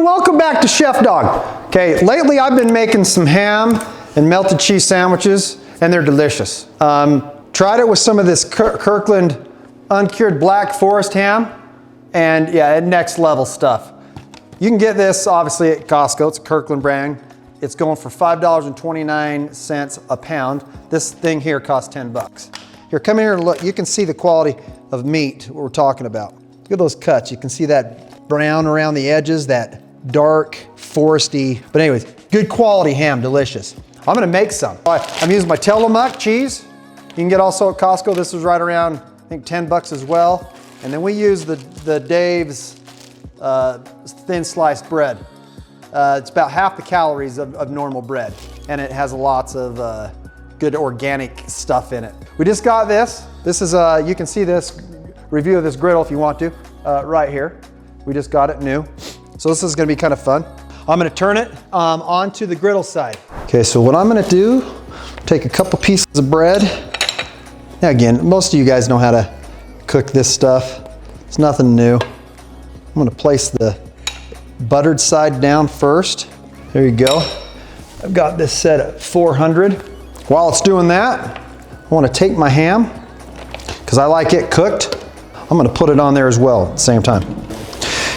everyone, welcome back to Chef Dawg. Okay, lately I've been making some ham and melted cheese sandwiches, and they're delicious. Tried it with some of this Kirkland uncured Black Forest ham, and yeah, next level stuff. You can get this obviously at Costco. It's a Kirkland brand. It's going for $5.29 a pound. This thing here costs 10 bucks. Here, come here and look. You can see the quality of meat, what we're talking about. Look at those cuts. You can see that brown around the edges, that dark, foresty. But anyways, good quality ham, delicious. I'm gonna make some. I'm using my Tillamook cheese. You can get also at Costco. This was right around, I think 10 bucks as well. And then we use the Dave's thin sliced bread. It's about half the calories of normal bread. And it has lots of good organic stuff in it. We just got this. This is, you can see this review of this griddle if you want to, right here. We just got it new. So this is gonna be kind of fun. I'm gonna turn it onto the griddle side. Okay, so what I'm gonna do, take a couple pieces of bread. Now again, most of you guys know how to cook this stuff. It's nothing new. I'm gonna place the buttered side down first. There you go. I've got this set at 400. While it's doing that, I wanna take my ham, because I like it cooked. I'm gonna put it on there as well at the same time.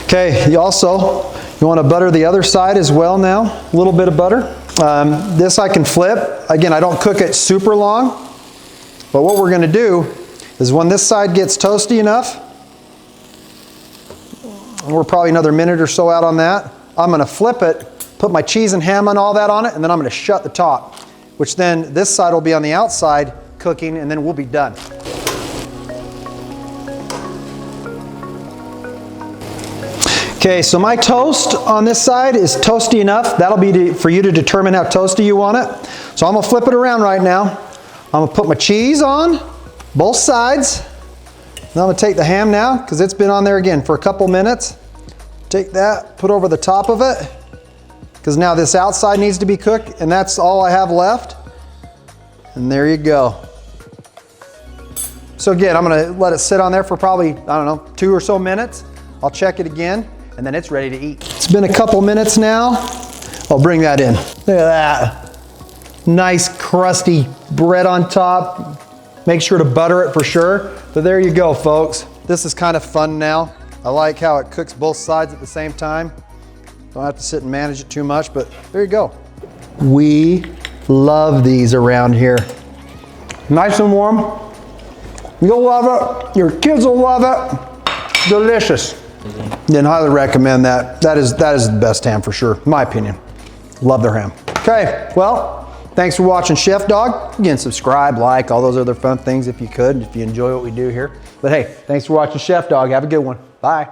Okay, you wanna butter the other side as well now, a little bit of butter. This I can flip. Again, I don't cook it super long, but what we're gonna do is when this side gets toasty enough, we're probably another minute or so out on that, I'm gonna flip it, put my cheese and ham and all that on it, and then I'm gonna shut the top, which then this side will be on the outside cooking, and then we'll be done. Okay, so my toast on this side is toasty enough. That'll be for you to determine how toasty you want it. So I'm gonna flip it around right now. I'm gonna put my cheese on both sides. Then I'm gonna take the ham now, because it's been on there again for a couple minutes. Take that, put over the top of it, because now this outside needs to be cooked, and that's all I have left. And there you go. So again, I'm gonna let it sit on there for probably, I don't know, 2 or so minutes. I'll check it again, and then it's ready to eat. It's been a couple minutes now. I'll bring that in. Look at that. Nice crusty bread on top. Make sure to butter it for sure. But there you go, folks. This is kind of fun now. I like how it cooks both sides at the same time. Don't have to sit and manage it too much, but there you go. We love these around here. Nice and warm. You'll love it. Your kids will love it. Delicious. Then highly recommend that. That is the best ham for sure, in my opinion. Love their ham. Okay, well, thanks for watching Chef Dawg. Again, subscribe, like, all those other fun things if you could, if you enjoy what we do here. But hey, thanks for watching Chef Dawg. Have a good one. Bye.